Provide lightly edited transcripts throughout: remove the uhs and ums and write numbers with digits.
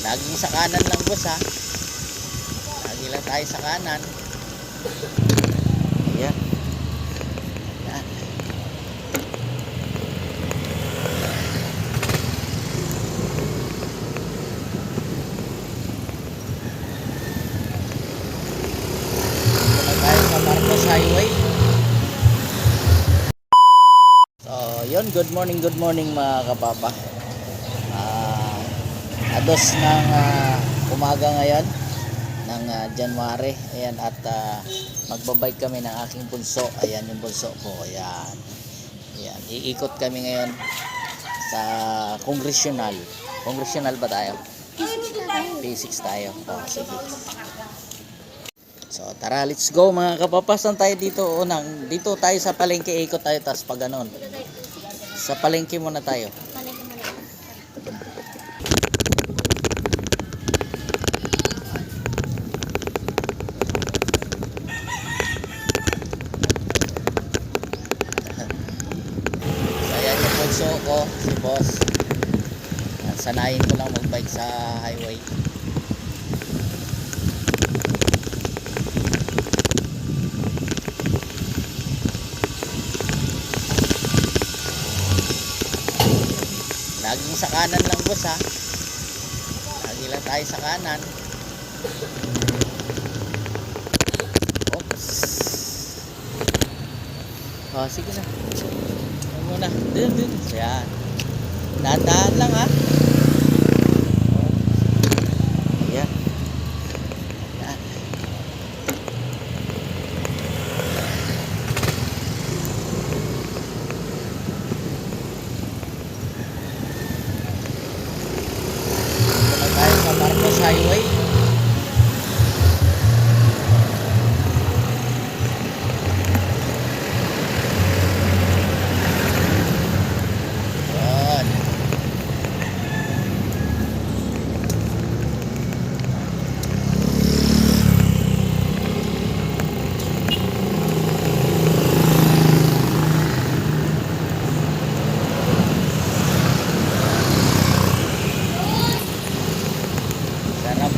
Laging sa kanan lang boss ha. Lagi lang tayo sa kanan. Ayan. Ayan. Dito tayo sa Marcos Highway. So yun, good morning mga kapapa. Ados ng umaga ngayon ng January. Ayan, at magbabike kami ng aking bunso. Ayan yung bunso ko. Ayan. Ayan, iikot kami ngayon sa Congressional. Congressional ba tayo? P6 tayo. Oh, sige. So tara, let's go mga kapapa. Saan tayo dito? Unang, dito tayo sa palengke, ikot tayo, tas pag ganon. Sa palengke muna tayo. So ko, si boss, sanayin ko lang magbike sa highway. Laging sa kanan lang boss ha. Lagi lang tayo sa kanan. Oops. Oh, sige na. Muna, dun. Ayan. Dahan-dahan lang ha. Ayan. Ayan. Dito tayo sa Marcos Highway.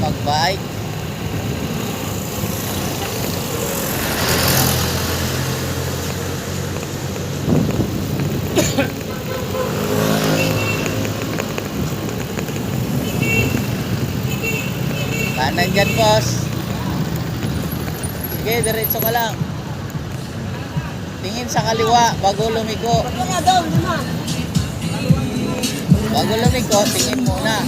Magbike. Kanan dyan boss. Sige, diretso ka lang. Tingin sa kaliwa bago lumiko. Bago lumiko, tingin muna.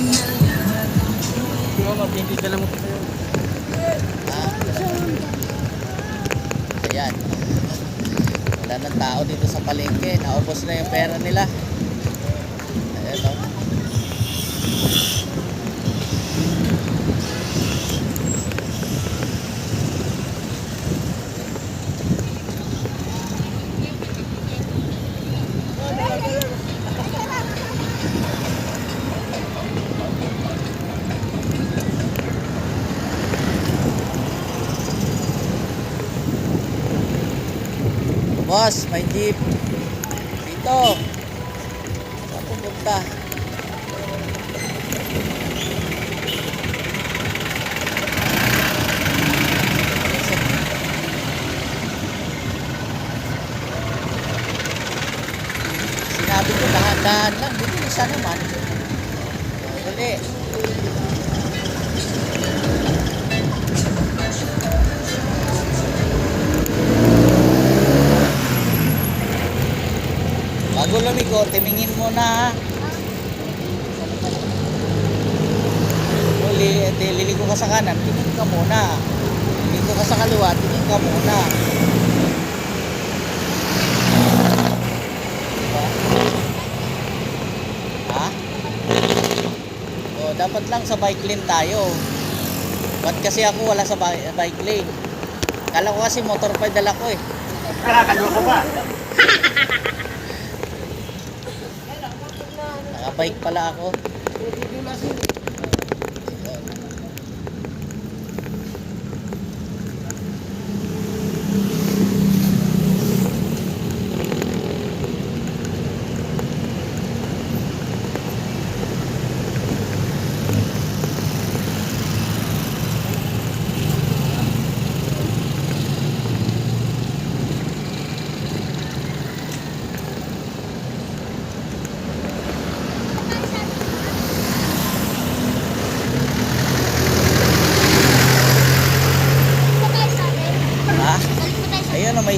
Mapindit na lang mo kayo. Ayan. Wala ng tao dito sa palengke. Naubos na yung pera nila. Ayan o. Boss, may jeep dito. Saan pupunta? Sinabi ko dahan-dahan lang. Dito isa naman. Uli. Bago lumiko, timingin mo na. Liliko ka sa kanan, tingin ka muna. Liliko ka sa kaliwa, tingin ka muna. Diba? Ha? O, dapat lang sa bike lane tayo. Ba't kasi ako wala sa bike lane? Kala ko kasi motor pa dala ko eh. Kaloko ba? Nakabike pala ako.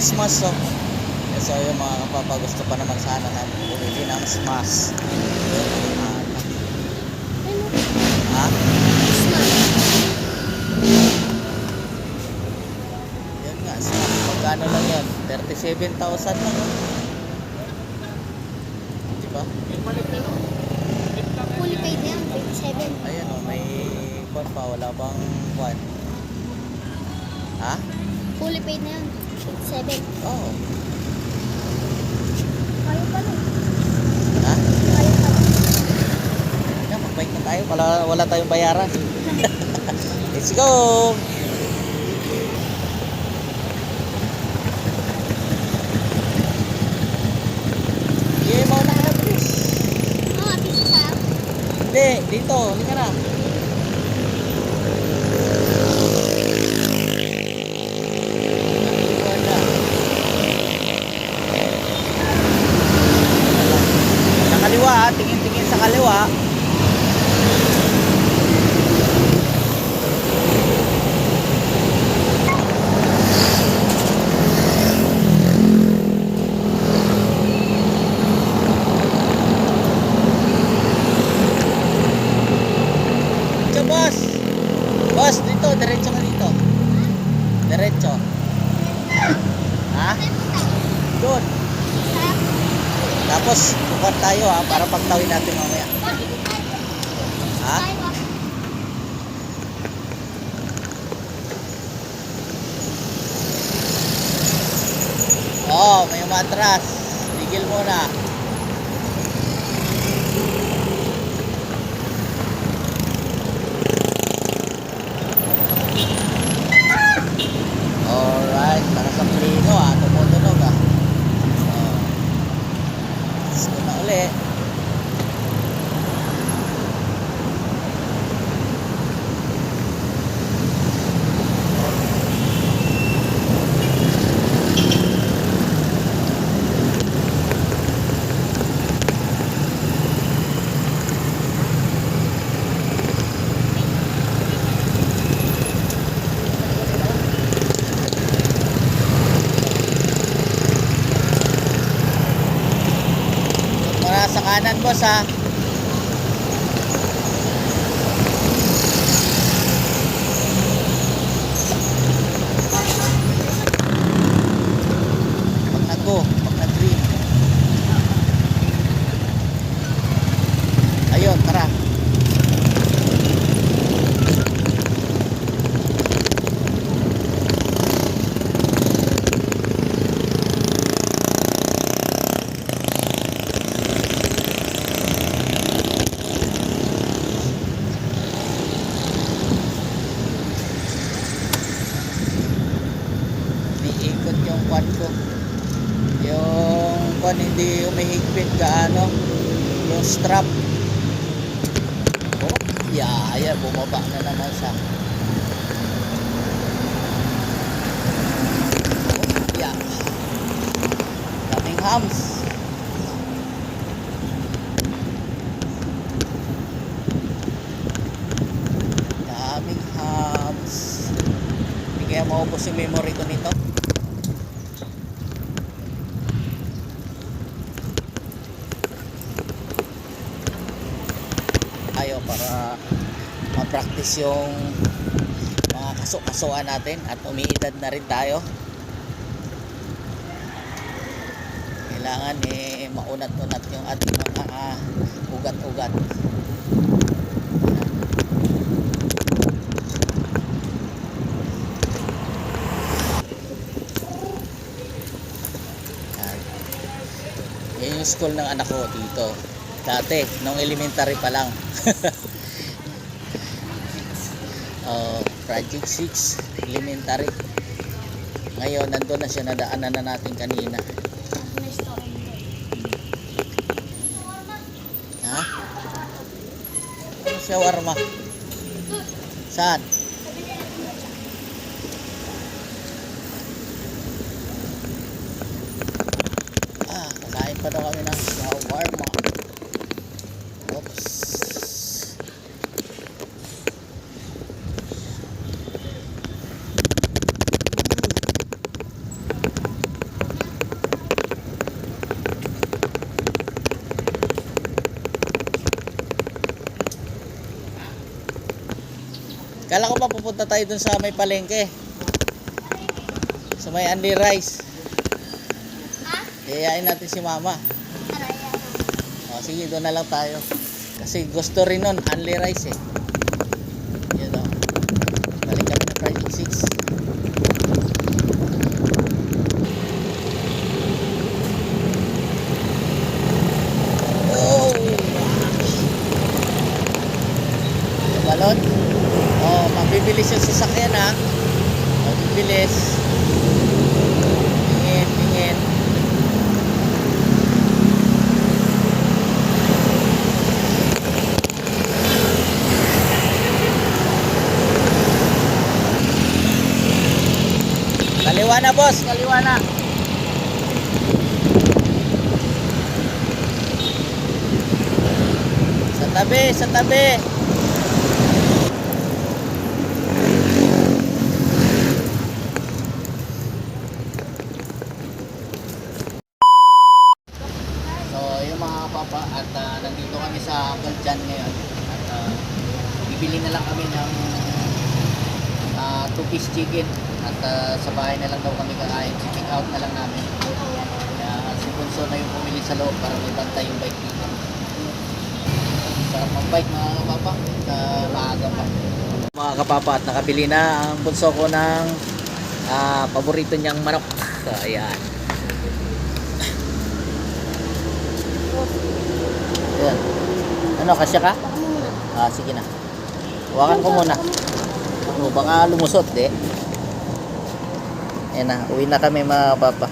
Smash oh. So yung mga kapapa gusto pa naman sana na bumili ng Smash. Ha? Yan nga, Smash. Magkano lang yan? 37,000 lang oh. Diba? Fully paid na yan, 27. Ayan oh, may kwan pa, wala bang kwan? Ha? Fully paid na yan, 27. Oo. Kaya pa lang. Ha? Kaya pa lang. Yan, mag-bike na tayo. Wala tayong bayaran. Let's go! Yeah, mauna ka na, please. Oh, ate sa Hindi, dito. Hindi ka na. Iwan na. Sa kaliwa, ha? Tingin-tingin sa kaliwa. Diyo, boss. Boss, dito. Diretso ka dito. Diretso. Ha? Doon. Tapos, bukan tayo ha, para pagtawin natin mamaya. Ha? Oo, may umatras. Tigil muna. Alright, para sa plino ha, tumutunog ha. Let's go na uli. Muna sa kanan, boss ha. Pag nag-go, pag nag-green. Ayun, tara. Niikot yung kwan ko. Yung kwan hindi umihigpit gaano. Yung strap. Oh, yeah, bumaba na naman siya. Oh, yeah. Daming hams. Daming hams. Hindi kaya maubos yung memory ko nito. Tayo para ma-practice yung mga kaso-kasuan natin at umiidad na rin tayo. Kailangan maunat-unat yung ating mga ugat-ugat. Yan yung school ng anak ko dito. Dati, nung elementary pa lang. Project 6, elementary. Ngayon, nandun na siya, nadaanan na natin kanina. Ha? Shawarma. Saan? Kakain pa daw kami ng shawarma. Oops. Kala ko pa pupunta tayo dun sa may palengke. Sa may Andy Rice. Ha? Iyayain natin si mama. Araya. O, sige, doon na lang tayo. Kasi gusto rin nun, Andy Rice eh. Yun o. Balik kami ng Project 6. Oh! Yung balon? Oh, mabibilis yung sasakyan ha. Mabibilis. Tingin, tingin. Kaliwa na boss, kaliwa na. Sa tabi, sa tabi. So, yung mga papa at nandito kami sa Galjan ngayon at bibili na lang kami ng 2-piece chicken at sa bahay na lang daw kami kakain. Checking out na lang namin. Kaya si Bunso na yung pumili sa loob para may bantay yung bike dito. Sarap ang bike mga kapapa at maaga pa. Mga kapapa at nakabili na ang Bunso ko ng paborito niyang manok. So, ayan. Ayan. Ano, kasya ka? Sige na. Huwakan ko muna. Baka lumusot, eh. Ayan na, uwi na kami mga papa.